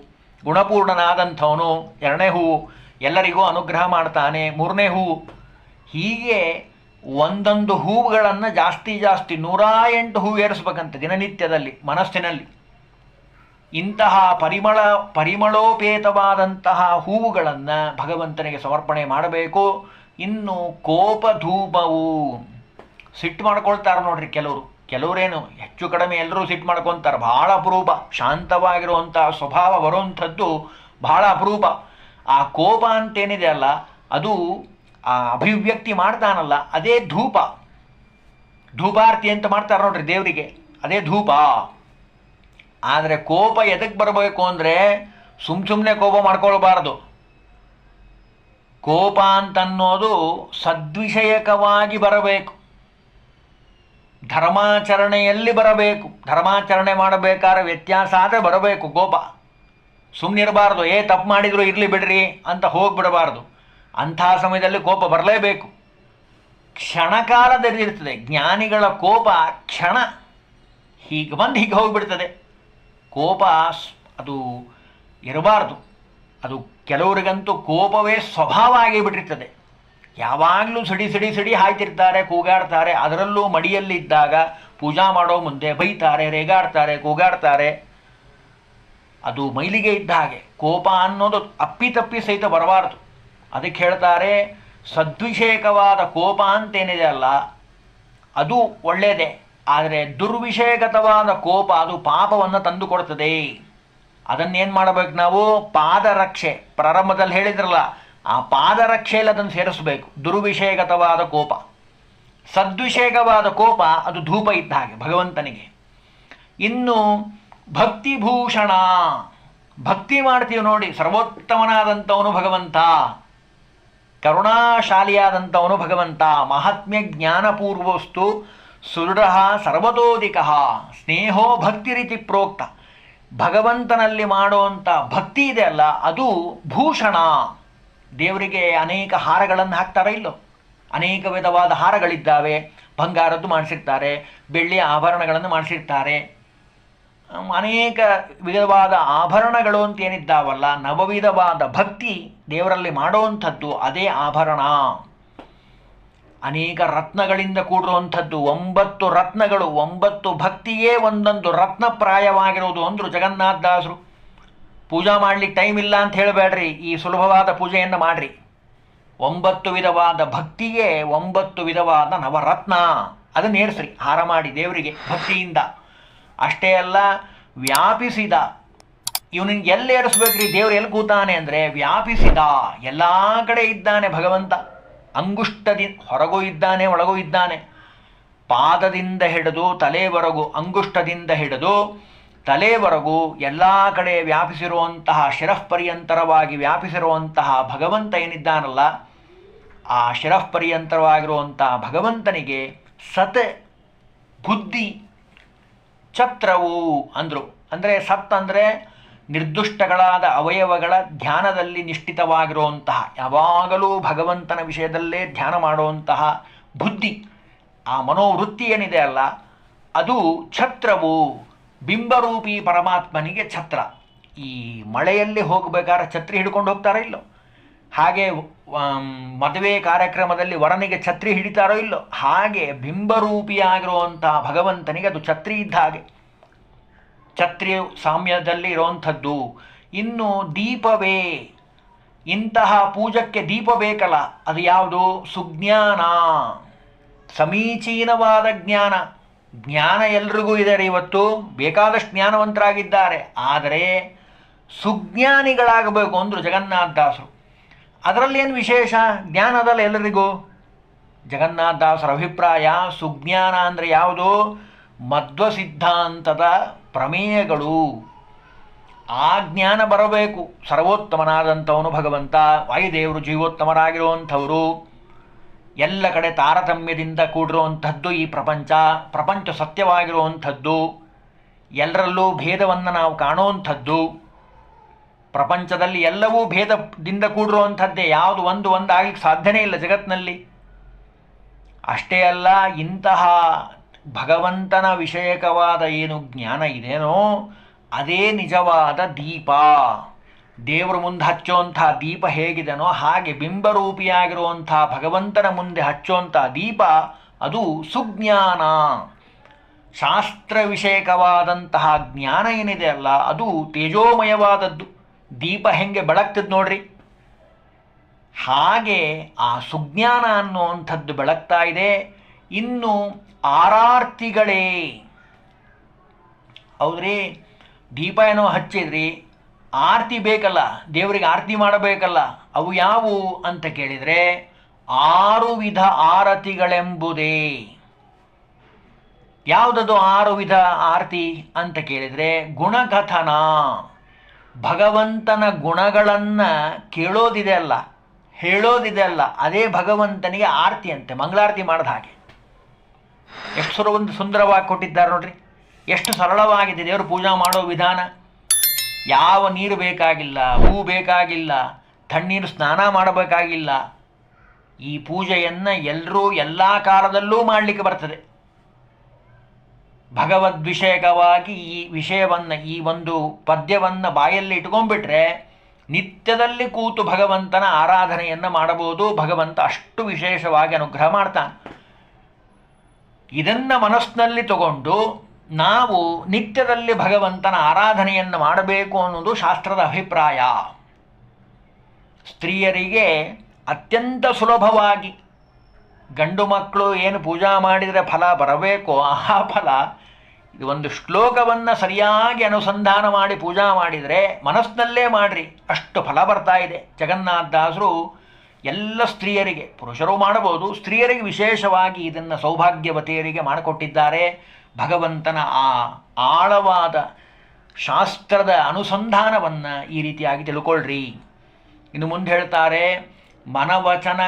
ಗುಣಪೂರ್ಣನಾದಂಥವನು ಎರಡನೇ ಹೂವು, ಎಲ್ಲರಿಗೂ ಅನುಗ್ರಹ ಮಾಡ್ತಾನೆ ಮೂರನೇ ಹೂವು. ಹೀಗೆ ಒಂದೊಂದು ಹೂವುಗಳನ್ನು ಜಾಸ್ತಿ 108 ಹೂವು ಏರಿಸ್ಬೇಕಂತೆ ದಿನನಿತ್ಯದಲ್ಲಿ ಮನಸ್ಸಿನಲ್ಲಿ. ಇಂತಹ ಪರಿಮಳೋಪೇತವಾದಂತಹ ಹೂವುಗಳನ್ನು ಭಗವಂತನಿಗೆ ಸಮರ್ಪಣೆ ಮಾಡಬೇಕು. ಇನ್ನು ಕೋಪಧೂಪವು, ಸಿಟ್ಟು ಮಾಡ್ಕೊಳ್ತಾರೆ ನೋಡ್ರಿ ಕೆಲವರೇನು ಹೆಚ್ಚು ಕಡಿಮೆ ಎಲ್ಲರೂ ಸಿಟ್ಟು ಮಾಡ್ಕೊತಾರೆ. ಬಹಳ ಅಪರೂಪ. ಶಾಂತವಾಗಿರುವಂತಹ ಸ್ವಭಾವ ಬರುವಂಥದ್ದು ಬಹಳ ಅಪರೂಪ. ಆ ಕೋಪ ಅಂತೇನಿದೆ ಅಲ್ಲ, ಅದು ಆ ಅಭಿವ್ಯಕ್ತಿ ಮಾಡ್ತಾನಲ್ಲ, ಅದೇ ಧೂಪ. ಧೂಪಾರ್ತಿ ಅಂತ ಮಾಡ್ತಾರೆ ನೋಡ್ರಿ ದೇವರಿಗೆ, ಅದೇ ಧೂಪ. ಆದರೆ ಕೋಪ ಎದಕ್ಕೆ ಬರಬೇಕು ಅಂದರೆ ಸುಮ್ಮನೆ ಕೋಪ ಮಾಡ್ಕೊಳ್ಬಾರ್ದು. ಕೋಪ ಅಂತನ್ನೋದು ಸದ್ವಿಷಯಕವಾಗಿ ಬರಬೇಕು, ಧರ್ಮಾಚರಣೆಯಲ್ಲಿ ಬರಬೇಕು. ಧರ್ಮಾಚರಣೆ ಮಾಡಬೇಕಾದ್ರೆ ವ್ಯತ್ಯಾಸ ಆದರೆ ಬರಬೇಕು ಕೋಪ. ಸುಮ್ಮನಿರಬಾರ್ದು, ತಪ್ಪು ಮಾಡಿದ್ರು ಇರಲಿ ಬಿಡ್ರಿ ಅಂತ ಹೋಗಿಬಿಡಬಾರ್ದು. ಅಂಥ ಸಮಯದಲ್ಲಿ ಕೋಪ ಬರಲೇಬೇಕು. ಕ್ಷಣಕಾಲದಲ್ಲಿರ್ತದೆ. ಜ್ಞಾನಿಗಳ ಕೋಪ ಕ್ಷಣ, ಹೀಗೆ ಬಂದು ಹೀಗೆ ಹೋಗಿಬಿಡ್ತದೆ. ಕೋಪ ಅದು ಇರಬಾರ್ದು. ಅದು ಕೆಲವರಿಗಂತೂ ಕೋಪವೇ ಸ್ವಭಾವ ಆಗಿಬಿಟ್ಟಿರ್ತದೆ. ಯಾವಾಗಲೂ ಸಿಡಿ ಹಾಯ್ತಿರ್ತಾರೆ, ಕೂಗಾಡ್ತಾರೆ. ಅದರಲ್ಲೂ ಮಡಿಯಲ್ಲಿದ್ದಾಗ ಪೂಜಾ ಮಾಡೋ ಮುಂದೆ ಬೈತಾರೆ, ರೇಗಾಡ್ತಾರೆ, ಕೂಗಾಡ್ತಾರೆ. ಅದು ಮೈಲಿಗೆ ಇದ್ದ ಹಾಗೆ. ಕೋಪ ಅನ್ನೋದು ಅಪ್ಪಿತಪ್ಪಿ ಸಹಿತ ಬರಬಾರ್ದು. ಅದಕ್ಕೆ ಹೇಳ್ತಾರೆ, ಸದ್ವಿಷೇಕವಾದ ಕೋಪ ಅಂತೇನಿದೆ ಅಲ್ಲ ಅದು ಒಳ್ಳೆಯದೇ. ಆದರೆ ದುರ್ವಿಷಯಗತವಾದ ಕೋಪ ಅದು ಪಾಪವನ್ನು ತಂದು ಕೊಡ್ತದೆ. ಅದನ್ನೇನು ಮಾಡಬೇಕು ನಾವು? ಪಾದರಕ್ಷೆ, ಪ್ರಾರಂಭದಲ್ಲಿ ಹೇಳಿದ್ರಲ್ಲ, ಆ ಪಾದರಕ್ಷೆಯಲ್ಲಿ ಅದನ್ನು ಸೇರಿಸಬೇಕು. ದುರ್ವಿಷಯಗತವಾದ ಕೋಪ. ಸದ್ವಿಷಯಕವಾದ ಕೋಪ ಅದು ಧೂಪ ಇದ್ದ ಹಾಗೆ ಭಗವಂತನಿಗೆ. ಇನ್ನು ಭಕ್ತಿಭೂಷಣ, ಭಕ್ತಿ ಮಾಡ್ತೀವಿ ನೋಡಿ, ಸರ್ವೋತ್ತಮನಾದಂಥವನು ಭಗವಂತ, ಕರುಣಾಶಾಲಿಯಾದಂಥವನು ಭಗವಂತ. ಮಹಾತ್ಮ್ಯ ಜ್ಞಾನಪೂರ್ವಸ್ತು ಸುದೃಢ ಸರ್ವತೋಧಿಕ ಸ್ನೇಹೋ ಭಕ್ತಿ ರೀತಿ ಪ್ರೋಕ್ತ. ಭಗವಂತನಲ್ಲಿ ಮಾಡುವಂಥ ಭಕ್ತಿ ಇದೆ ಅಲ್ಲ, ಅದು ಭೂಷಣ. ದೇವರಿಗೆ ಅನೇಕ ಹಾರಗಳನ್ನು ಹಾಕ್ತಾರ ಇಲ್ಲೋ? ಅನೇಕ ವಿಧವಾದ ಹಾರಗಳಿದ್ದಾವೆ. ಬಂಗಾರದ್ದು ಮಾಡಿಸಿರ್ತಾರೆ, ಬೆಳ್ಳಿಯ ಆಭರಣಗಳನ್ನು ಮಾಡಿಸಿರ್ತಾರೆ. ಅನೇಕ ವಿಧವಾದ ಆಭರಣಗಳು ಅಂತೇನಿದ್ದಾವಲ್ಲ, ನವವಿಧವಾದ ಭಕ್ತಿ ದೇವರಲ್ಲಿ ಮಾಡುವಂಥದ್ದು ಅದೇ ಆಭರಣ. ಅನೇಕ ರತ್ನಗಳಿಂದ ಕೂಡಿರುವಂಥದ್ದು 9 ರತ್ನಗಳು. 9 ಭಕ್ತಿಯೇ ಒಂದೊಂದು ರತ್ನಪ್ರಾಯವಾಗಿರುವುದು ಅಂದರು ಜಗನ್ನಾಥದಾಸರು. ಪೂಜಾ ಮಾಡಲಿಕ್ಕೆ ಟೈಮ್ ಇಲ್ಲ ಅಂತ ಹೇಳಬೇಡ್ರಿ, ಈ ಸುಲಭವಾದ ಪೂಜೆಯನ್ನು ಮಾಡಿರಿ. 9 ವಿಧವಾದ ಭಕ್ತಿಯೇ 9 ವಿಧವಾದ ನವರತ್ನ. ಅದನ್ನು ಏರಿಸ್ರಿ, ಹಾರ ಮಾಡಿ ದೇವರಿಗೆ ಭಕ್ತಿಯಿಂದ. ಅಷ್ಟೇ ಅಲ್ಲ, ವ್ಯಾಪಿಸಿದ. ಇವನಿಗೆ ಎಲ್ಲಿ ಏರಿಸ್ಬೇಕ್ರಿ? ದೇವರು ಎಲ್ಲಿ ಕೂತಾನೆ ಅಂದರೆ ವ್ಯಾಪಿಸಿದ, ಎಲ್ಲ ಕಡೆ ಇದ್ದಾನೆ ಭಗವಂತ. ಅಂಗುಷ್ಟದಿಂದ ಹೊರಗೂ ಇದ್ದಾನೆ, ಒಳಗೂ ಇದ್ದಾನೆ. ಪಾದದಿಂದ ಹಿಡಿದು ತಲೆವರೆಗೂ, ಅಂಗುಷ್ಟದಿಂದ ಹಿಡಿದು ತಲೆವರೆಗೂ ಎಲ್ಲ ಕಡೆ ವ್ಯಾಪಿಸಿರುವಂತಹ, ಶಿರಃಪರ್ಯಂತರವಾಗಿ ವ್ಯಾಪಿಸಿರುವಂತಹ ಭಗವಂತ ಏನಿದ್ದಾನಲ್ಲ, ಆ ಶಿರಃಪರ್ಯಂತರವಾಗಿರುವಂತಹ ಭಗವಂತನಿಗೆ ಸತ್ ಬುದ್ಧಿ ಛತ್ರವು ಅಂದರು. ಅಂದರೆ ಸತ್ ಅಂದರೆ ನಿರ್ದುಷ್ಟಗಳಾದ ಅವಯವಗಳ ಧ್ಯಾನದಲ್ಲಿ ನಿಷ್ಠಿತವಾಗಿರುವಂತಹ, ಯಾವಾಗಲೂ ಭಗವಂತನ ವಿಷಯದಲ್ಲೇ ಧ್ಯಾನ ಮಾಡುವಂತಹ ಬುದ್ಧಿ, ಆ ಮನೋವೃತ್ತಿ ಏನಿದೆ ಅಲ್ಲ, ಅದು ಛತ್ರವು ಬಿಂಬರೂಪಿ ಪರಮಾತ್ಮನಿಗೆ ಛತ್ರ. ಈ ಮಳೆಯಲ್ಲಿ ಹೋಗಬೇಕಾದ್ರೆ ಛತ್ರಿ ಹಿಡ್ಕೊಂಡು ಹೋಗ್ತಾರೋ ಇಲ್ಲೋ, ಹಾಗೆ ಮದುವೆ ಕಾರ್ಯಕ್ರಮದಲ್ಲಿ ವರನಿಗೆ ಛತ್ರಿ ಹಿಡಿತಾರೋ ಇಲ್ಲೋ, ಹಾಗೆ ಬಿಂಬರೂಪಿಯಾಗಿರುವಂಥ ಭಗವಂತನಿಗೆ ಅದು ಛತ್ರಿ ಇದ್ದ ಹಾಗೆ, ಛತ್ರಿ ಸಾಮ್ಯದಲ್ಲಿ ಇರುವಂಥದ್ದು. ಇನ್ನು ದೀಪವೇ, ಇಂತಹ ಪೂಜಕ್ಕೆ ದೀಪ ಬೇಕಲ್ಲ, ಅದು ಯಾವುದು? ಸುಜ್ಞಾನ, ಸಮೀಚೀನವಾದ ಜ್ಞಾನ. ಜ್ಞಾನ ಎಲ್ರಿಗೂ ಇದೆ ರೀ, ಇವತ್ತು ಬೇಕಾದಷ್ಟು ಜ್ಞಾನವಂತರಾಗಿದ್ದಾರೆ, ಆದರೆ ಸುಜ್ಞಾನಿಗಳಾಗಬೇಕು ಅಂದರು ಜಗನ್ನಾಥದಾಸರು. ಅದರಲ್ಲೇನು ವಿಶೇಷ? ಜ್ಞಾನದಲ್ಲ ಎಲ್ಲರಿಗೂ. ಜಗನ್ನಾಥದಾಸರ ಅಭಿಪ್ರಾಯ ಸುಜ್ಞಾನ ಅಂದರೆ ಯಾವುದು? ಮಧ್ವ ಸಿದ್ಧಾಂತದ ಪ್ರಮೇಯಗಳು. ಆ ಜ್ಞಾನ ಬರಬೇಕು. ಸರ್ವೋತ್ತಮನಾದಂಥವನು ಭಗವಂತ, ವಾಯುದೇವರು ಜೀವೋತ್ತಮರಾಗಿರುವಂಥವರು, ಎಲ್ಲ ಕಡೆ ತಾರತಮ್ಯದಿಂದ ಕೂಡಿರುವಂಥದ್ದು ಈ ಪ್ರಪಂಚ, ಪ್ರಪಂಚ ಸತ್ಯವಾಗಿರುವಂಥದ್ದು, ಎಲ್ಲರಲ್ಲೂ ಭೇದವನ್ನು ನಾವು ಕಾಣುವಂಥದ್ದು. ಪ್ರಪಂಚದಲ್ಲಿ ಎಲ್ಲವೂ ಭೇದದಿಂದ ಕೂಡಿರುವಂಥದ್ದೇ, ಯಾವುದು ಒಂದಾಗಲಿಕ್ಕೆ ಸಾಧ್ಯನೇ ಇಲ್ಲ ಜಗತ್ತಿನಲ್ಲಿ. ಅಷ್ಟೇ ಅಲ್ಲ, ಇಂತಹ ಭಗವಂತನ ವಿಷಯಕವಾದ ಏನು ಜ್ಞಾನ ಇದೆಯೋ ಅದೇ ನಿಜವಾದ ದೀಪ. ದೇವರ ಮುಂದೆ ಹಚ್ಚುವಂಥ ದೀಪ ಹೇಗಿದೆನೋ ಹಾಗೆ ಬಿಂಬರೂಪಿಯಾಗಿರುವಂಥ ಭಗವಂತನ ಮುಂದೆ ಹಚ್ಚುವಂಥ ದೀಪ ಅದು ಸುಜ್ಞಾನ. ಶಾಸ್ತ್ರ ವಿಷಯಕವಾದಂತಹ ಜ್ಞಾನ ಏನಿದೆ ಅಲ್ಲ, ಅದು ತೇಜೋಮಯವಾದದ್ದು. ದೀಪ ಹೆಂಗೆ ಬೆಳಗ್ತದೆ ನೋಡ್ರಿ, ಹಾಗೆ ಆ ಸುಜ್ಞಾನ ಅನ್ನುವಂಥದ್ದು ಬೆಳಗ್ತಾ ಇದೆ. ಇನ್ನು ಆರಾರ್ತಿಗಳೇ, ಹೌದ್ರಿ, ದೀಪ ಏನೋ ಹಚ್ಚಿದ್ರಿ, ಆರತಿ ಬೇಕಲ್ಲ, ದೇವರಿಗೆ ಆರತಿ ಮಾಡಬೇಕಲ್ಲ, ಅವು ಯಾವುವು ಅಂತ ಕೇಳಿದರೆ 6 ವಿಧ ಆರತಿಗಳೆಂಬುದೇ. ಯಾವುದದು 6 ವಿಧ ಆರತಿ ಅಂತ ಕೇಳಿದರೆ ಗುಣಕಥನ. ಭಗವಂತನ ಗುಣಗಳನ್ನು ಕೇಳೋದಿದೆ ಅಲ್ಲ, ಹೇಳೋದಿದೆ ಅಲ್ಲ, ಅದೇ ಭಗವಂತನಿಗೆ ಆರತಿ ಅಂತೆ, ಮಂಗಳಾರತಿ ಮಾಡಿದ ಹಾಗೆ. ಎಷ್ಟು ಸುಂದರವಾಗಿ ಕೊಟ್ಟಿದ್ದಾರೆ ನೋಡ್ರಿ, ಎಷ್ಟು ಸರಳವಾಗಿದೆ ದೇವರು ಪೂಜಾ ಮಾಡೋ ವಿಧಾನ. ಯಾವ ನೀರು ಬೇಕಾಗಿಲ್ಲ, ಹೂ ಬೇಕಾಗಿಲ್ಲ, ತಣ್ಣೀರು ಸ್ನಾನ ಮಾಡಬೇಕಾಗಿಲ್ಲ. ಈ ಪೂಜೆಯನ್ನು ಎಲ್ಲರೂ ಎಲ್ಲ ಕಾಲದಲ್ಲೂ ಮಾಡಲಿಕ್ಕೆ ಬರ್ತದೆ. ಭಗವದ್ವಿಷಯಕವಾಗಿ ಈ ವಿಷಯವನ್ನು, ಈ ಒಂದು ಪದ್ಯವನ್ನು ಬಾಯಲ್ಲಿ ಇಟ್ಕೊಂಡ್ಬಿಟ್ರೆ ನಿತ್ಯದಲ್ಲಿ ಕೂತು ಭಗವಂತನ ಆರಾಧನೆಯನ್ನು ಮಾಡಬಹುದು. ಭಗವಂತ ಅಷ್ಟು ವಿಶೇಷವಾಗಿ ಅನುಗ್ರಹ ಮಾಡ್ತಾನೆ. ಇದನ್ನು ಮನಸ್ಸಿನಲ್ಲಿ ತಗೊಂಡು ನಾವು ನಿತ್ಯದಲ್ಲಿ ಭಗವಂತನ ಆರಾಧನೆಯನ್ನು ಮಾಡಬೇಕು ಅನ್ನೋದು ಶಾಸ್ತ್ರದ ಅಭಿಪ್ರಾಯ. ಸ್ತ್ರೀಯರಿಗೆ ಅತ್ಯಂತ ಸುಲಭವಾಗಿ ಗಂಡು ಮಕ್ಕಳು ಏನು ಪೂಜಾ ಮಾಡಿದರೆ ಫಲ ಬರಬೇಕೋ ಆ ಫಲ, ಇದು ಒಂದು ಶ್ಲೋಕವನ್ನು ಸರಿಯಾಗಿ ಅನುಸಂಧಾನ ಮಾಡಿ ಪೂಜಾ ಮಾಡಿದರೆ, ಮನಸ್ಸಿನಲ್ಲೇ ಮಾಡಿರಿ, ಅಷ್ಟು ಫಲ ಬರ್ತಾ ಇದೆ. ಜಗನ್ನಾಥದಾಸರು ಎಲ್ಲ ಸ್ತ್ರೀಯರಿಗೆ, ಪುರುಷರು ಮಾಡಬಹುದು, ಸ್ತ್ರೀಯರಿಗೆ ವಿಶೇಷವಾಗಿ ಇದನ್ನು ಸೌಭಾಗ್ಯವತಿಯರಿಗೆ ಮಾಡಿಕೊಟ್ಟಿದ್ದಾರೆ. ಭಗವಂತನ ಆ ಆಳವಾದ ಶಾಸ್ತ್ರದ ಅನುಸಂಧಾನವನ್ನು ಈ ರೀತಿಯಾಗಿ ತಿಳ್ಕೊಳ್ರಿ. ಇನ್ನು ಮುಂದೆ ಹೇಳ್ತಾರೆ, ಮನವಚನ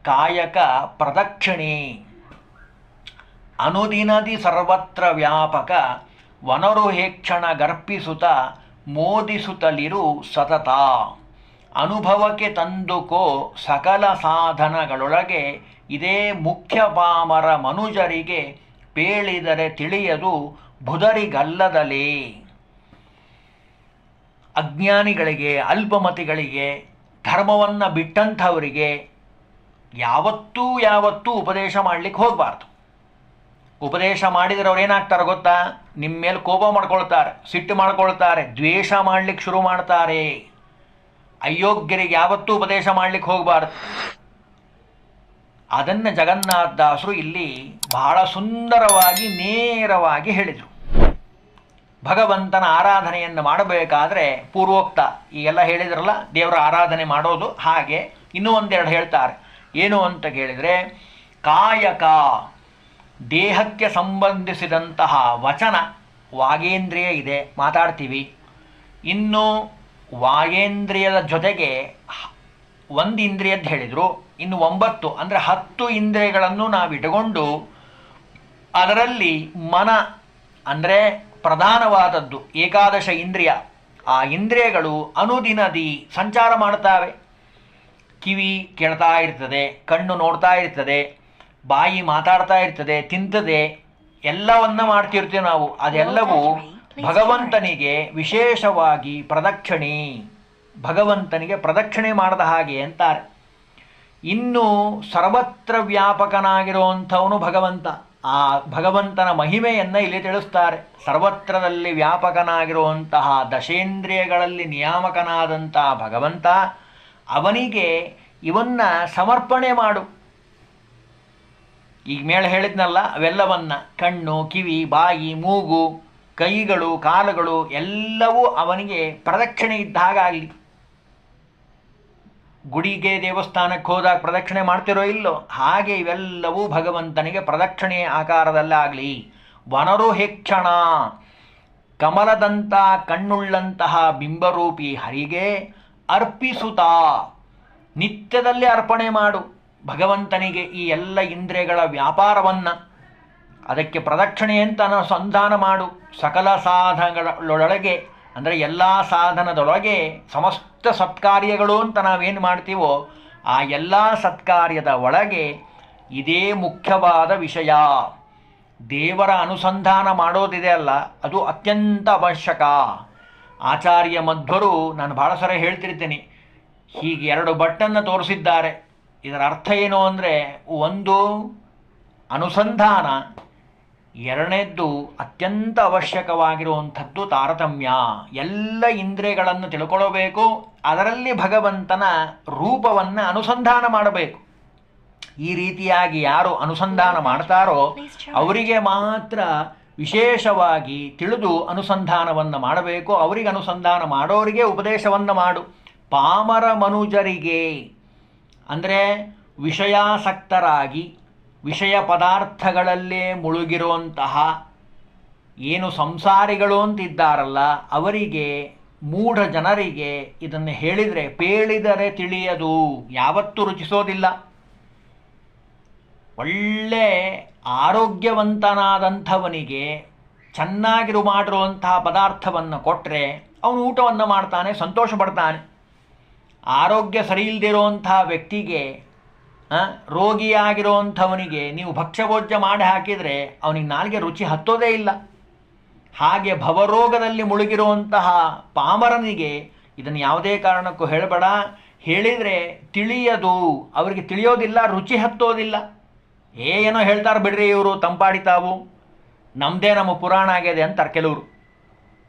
ಕಾಯಕ ಪ್ರದಕ್ಷಿಣೆ ಅನುದಿನದಿ ಸರ್ವತ್ರ ವ್ಯಾಪಕ ವನರುಹೇಕ್ಷಣ ಗರ್ಪಿಸುತ್ತ ಮೋದಿಸುತ್ತಲಿರು ಸತತ ಅನುಭವಕ್ಕೆ ತಂದುಕೋ ಸಕಲ ಸಾಧನಗಳೊಳಗೆ ಇದೇ ಮುಖ್ಯ ಪಾಮರ ಮನುಜರಿಗೆ ಪೇಳಿದರೆ ತಿಳಿಯದು ಬುಧರಿಗಲ್ಲದಲೇ. ಅಜ್ಞಾನಿಗಳಿಗೆ, ಅಲ್ಪಮತಿಗಳಿಗೆ, ಧರ್ಮವನ್ನು ಬಿಟ್ಟಂಥವರಿಗೆ ಯಾವತ್ತೂ ಉಪದೇಶ ಮಾಡಲಿಕ್ಕೆ ಹೋಗಬಾರ್ದು. ಉಪದೇಶ ಮಾಡಿದರೆ ಅವ್ರು ಏನಾಗ್ತಾರೆ ಗೊತ್ತಾ? ನಿಮ್ಮ ಮೇಲೆ ಕೋಪ ಮಾಡ್ಕೊಳ್ತಾರೆ, ಸಿಟ್ಟು ಮಾಡ್ಕೊಳ್ತಾರೆ, ದ್ವೇಷ ಮಾಡಲಿಕ್ಕೆ ಶುರು ಮಾಡ್ತಾರೆ. ಅಯೋಗ್ಯರಿಗೆ ಯಾವತ್ತೂ ಉಪದೇಶ ಮಾಡಲಿಕ್ಕೆ ಹೋಗಬಾರ್ದು. ಅದನ್ನು ಜಗನ್ನಾಥದಾಸರು ಇಲ್ಲಿ ಬಹಳ ಸುಂದರವಾಗಿ ನೇರವಾಗಿ ಹೇಳಿದರು. ಭಗವಂತನ ಆರಾಧನೆಯನ್ನು ಮಾಡಬೇಕಾದ್ರೆ ಪೂರ್ವೋಕ್ತ ಈಗೆಲ್ಲ ಹೇಳಿದ್ರಲ್ಲ, ದೇವರ ಆರಾಧನೆ ಮಾಡೋದು ಹಾಗೆ ಇನ್ನೂ ಒಂದೆರಡು ಹೇಳ್ತಾರೆ. ಏನು ಅಂತ ಕೇಳಿದರೆ, ಕಾಯಕ ದೇಹಕ್ಕೆ ಸಂಬಂಧಿಸಿದಂತಹ ವಚನ, ವಾಗೇಂದ್ರಿಯ ಇದೆ, ಮಾತಾಡ್ತೀವಿ. ಇನ್ನು ವಾಗೇಂದ್ರಿಯದ ಜೊತೆಗೆ 1 ಇಂದ್ರಿಯದ್ದು ಹೇಳಿದರು, ಇನ್ನು 9 ಅಂದರೆ 10 ಇಂದ್ರಿಯಗಳನ್ನು ನಾವಿಟ್ಟುಕೊಂಡು ಅದರಲ್ಲಿ ಮನ ಅಂದರೆ ಪ್ರಧಾನವಾದದ್ದು ಏಕಾದಶ ಇಂದ್ರಿಯ. ಆ ಇಂದ್ರಿಯಗಳು ಅನುದಿನದಿ ಸಂಚಾರ ಮಾಡ್ತಾವೆ. ಕಿವಿ ಕೇಳ್ತಾ ಇರ್ತದೆ, ಕಣ್ಣು ನೋಡ್ತಾ ಇರ್ತದೆ, ಬಾಯಿ ಮಾತಾಡ್ತಾ ಇರ್ತದೆ, ತಿಂತದೆ, ಎಲ್ಲವನ್ನ ಮಾಡ್ತಿರ್ತೀವಿ ನಾವು. ಅದೆಲ್ಲವೂ ಭಗವಂತನಿಗೆ ವಿಶೇಷವಾಗಿ ಪ್ರದಕ್ಷಿಣೆ, ಭಗವಂತನಿಗೆ ಪ್ರದಕ್ಷಿಣೆ ಮಾಡದ ಹಾಗೆ ಅಂತಾರೆ. ಇನ್ನು ಸರ್ವತ್ರ ವ್ಯಾಪಕನಾಗಿರುವಂಥವನು ಭಗವಂತ. ಆ ಭಗವಂತನ ಮಹಿಮೆಯನ್ನು ಇಲ್ಲಿ ತಿಳಿಸ್ತಾರೆ. ಸರ್ವತ್ರದಲ್ಲಿ ವ್ಯಾಪಕನಾಗಿರುವಂತಹ ದಶೇಂದ್ರಿಯಗಳಲ್ಲಿ ನಿಯಾಮಕನಾದಂತಹ ಭಗವಂತ, ಅವನಿಗೆ ಇವನ್ನ ಸಮರ್ಪಣೆ ಮಾಡು. ಈಗ ಮೇಲೆ ಹೇಳಿದ್ನಲ್ಲ, ಅವೆಲ್ಲವನ್ನ ಕಣ್ಣು, ಕಿವಿ, ಬಾಯಿ, ಮೂಗು, ಕೈಗಳು, ಕಾಲುಗಳು ಎಲ್ಲವೂ ಅವನಿಗೆ ಪ್ರದಕ್ಷಿಣೆ ಇದ್ದ ಹಾಗಾಗಲಿ. ಗುಡಿಗೆ ದೇವಸ್ಥಾನಕ್ಕೆ ಹೋದಾಗ ಪ್ರದಕ್ಷಿಣೆ ಮಾಡ್ತಿರೋ ಇಲ್ಲೋ, ಹಾಗೆ ಇವೆಲ್ಲವೂ ಭಗವಂತನಿಗೆ ಪ್ರದಕ್ಷಿಣೆ ಆಕಾರದಲ್ಲಾಗಲಿ. ವನರುಹೇಕ್ಷಣ, ಕಮಲದಂಥ ಕಣ್ಣುಳ್ಳಂತಹ ಬಿಂಬರೂಪಿ ಹರಿಗೆ ಅರ್ಪಿಸುತ್ತಾ ನಿತ್ಯದಲ್ಲಿ ಅರ್ಪಣೆ ಮಾಡು ಭಗವಂತನಿಗೆ ಈ ಎಲ್ಲ ಇಂದ್ರಿಯಗಳ ವ್ಯಾಪಾರವನ್ನು. ಅದಕ್ಕೆ ಪ್ರದಕ್ಷಿಣೆ ಅಂತ ಅನುಸಂಧಾನ ಮಾಡು. ಸಕಲ ಸಾಧನಗಳೊಳಗೆ ಅಂದರೆ ಎಲ್ಲ ಸಾಧನದೊಳಗೆ ಸಮಸ್ತ ಸತ್ಕಾರ್ಯಗಳು ಅಂತ ನಾವೇನು ಮಾಡ್ತೀವೋ ಆ ಎಲ್ಲ ಸತ್ಕಾರ್ಯದ ಒಳಗೆ ಇದೇ ಮುಖ್ಯವಾದ ವಿಷಯ. ದೇವರ ಅನುಸಂಧಾನ ಮಾಡೋದಿದೆ ಅಲ್ಲ, ಅದು ಅತ್ಯಂತ ಅವಶ್ಯಕ. ಆಚಾರ್ಯ ಮಧ್ವರು, ನಾನು ಭಾಳ ಸಲ ಹೇಳ್ತಿರ್ತೀನಿ, ಹೀಗೆ 2 ಬಟ್ಟನ್ನು ತೋರಿಸಿದ್ದಾರೆ. ಇದರ ಅರ್ಥ ಏನು ಅಂದರೆ, ಒಂದು ಅನುಸಂಧಾನ, ಎರಡನೇದ್ದು ಅತ್ಯಂತ ಅವಶ್ಯಕವಾಗಿರುವಂಥದ್ದು ತಾರತಮ್ಯ. ಎಲ್ಲ ಇಂದ್ರಿಯಗಳನ್ನು ತಿಳ್ಕೊಳ್ಳಬೇಕು, ಅದರಲ್ಲಿ ಭಗವಂತನ ರೂಪವನ್ನು ಅನುಸಂಧಾನ ಮಾಡಬೇಕು. ಈ ರೀತಿಯಾಗಿ ಯಾರು ಅನುಸಂಧಾನ ಮಾಡ್ತಾರೋ ಅವರಿಗೆ ಮಾತ್ರ ವಿಶೇಷವಾಗಿ ತಿಳಿದು ಅನುಸಂಧಾನವನ್ನು ಮಾಡಬೇಕು. ಅವರಿಗೆ ಅನುಸಂಧಾನ ಮಾಡೋರಿಗೆ ಉಪದೇಶವನ್ನು ಮಾಡು. ಪಾಮರ ಮನುಜರಿಗೆ ಅಂದರೆ ವಿಷಯಾಸಕ್ತರಾಗಿ ವಿಷಯ ಪದಾರ್ಥಗಳಲ್ಲೇ ಮುಳುಗಿರುವಂತಹ ಏನು ಸಂಸಾರಿಗಳು ಅಂತಿದ್ದಾರಲ್ಲ, ಅವರಿಗೆ, ಮೂಢ ಜನರಿಗೆ ಇದನ್ನು ಹೇಳಿದರೆ ಪೇಳಿದರೆ ತಿಳಿಯದು, ಯಾವತ್ತೂ ರುಚಿಸೋದಿಲ್ಲ. ಒಳ್ಳೆ ಆರೋಗ್ಯವಂತನಾದಂಥವನಿಗೆ ಚೆನ್ನಾಗಿರು ಮಾಡಿರುವಂತಹ ಪದಾರ್ಥವನ್ನು ಕೊಟ್ಟರೆ ಅವನು ಊಟವನ್ನು ಮಾಡ್ತಾನೆ, ಸಂತೋಷ ಪಡ್ತಾನೆ. ಆರೋಗ್ಯ ಸರಿ ಇಲ್ಲದಿರುವಂತಹ ವ್ಯಕ್ತಿಗೆ, ರೋಗಿಯಾಗಿರುವಂಥವನಿಗೆ ನೀವು ಭಕ್ಷ್ಯಭೋಜ್ಯ ಮಾಡಿ ಹಾಕಿದರೆ ಅವನಿಗೆ ನಾಲಿಗೆ ರುಚಿ ಹತ್ತೋದೇ ಇಲ್ಲ. ಹಾಗೆ ಭವರೋಗದಲ್ಲಿ ಮುಳುಗಿರುವಂತಹ ಪಾಮರನಿಗೆ ಇದನ್ನು ಯಾವುದೇ ಕಾರಣಕ್ಕೂ ಹೇಳಬೇಡ. ಹೇಳಿದರೆ ತಿಳಿಯದು, ಅವರಿಗೆ ತಿಳಿಯೋದಿಲ್ಲ, ರುಚಿ ಹತ್ತೋದಿಲ್ಲ. ಏನೋ ಹೇಳ್ತಾರೆ ಬಿಡ್ರಿ ಇವರು ತಂಪಾಡಿ ತಾವು, ನಮ್ಮದೇ ನಮ್ಮ ಪುರಾಣ ಆಗಿದೆ ಅಂತಾರೆ ಕೆಲವರು.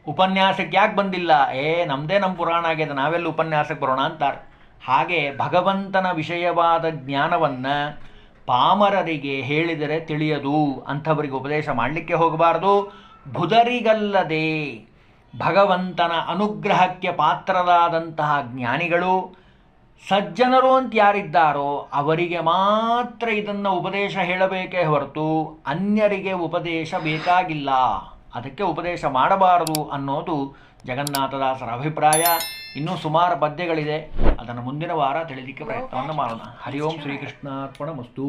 ಉಪನ್ಯಾಸಕ್ಕೆ ಯಾಕೆ ಬಂದಿಲ್ಲ? ನಮ್ಮದೇ ನಮ್ಮ ಪುರಾಣ ಆಗಿದೆ, ನಾವೆಲ್ಲ ಉಪನ್ಯಾಸಕ್ಕೆ ಬರೋಣ ಅಂತಾರೆ. ಹಾಗೆ ಭಗವಂತನ ವಿಷಯವಾದ ಜ್ಞಾನವನ್ನು ಪಾಮರರಿಗೆ ಹೇಳಿದರೆ ತಿಳಿಯದು, ಅಂಥವರಿಗೆ ಉಪದೇಶ ಮಾಡಲಿಕ್ಕೆ ಹೋಗಬಾರ್ದು. ಬುಧರಿಗಲ್ಲದೆ ಭಗವಂತನ ಅನುಗ್ರಹಕ್ಕೆ ಪಾತ್ರರಾದಂತಹ ಜ್ಞಾನಿಗಳು, ಸಜ್ಜನರು ಅಂತ ಯಾರಿದ್ದಾರೋ ಅವರಿಗೆ ಮಾತ್ರ ಇದನ್ನು ಉಪದೇಶ ಹೇಳಬೇಕೇ ಹೊರತು ಅನ್ಯರಿಗೆ ಉಪದೇಶ ಬೇಕಾಗಿಲ್ಲ. ಅದಕ್ಕೆ ಉಪದೇಶ ಮಾಡಬಾರದು ಅನ್ನೋದು ಜಗನ್ನಾಥದಾಸರ ಅಭಿಪ್ರಾಯ. ಇನ್ನೂ ಸುಮಾರು ಪದ್ಯಗಳಿದೆ, ಅದನ್ನು ಮುಂದಿನ ವಾರ ತಿಳಿಲಿಕ್ಕೆ ಪ್ರಯತ್ನವನ್ನು ಮಾಡೋಣ. ಹರಿ ಓಂ ಶ್ರೀಕೃಷ್ಣಾರ್ಪಣಮಸ್ತು.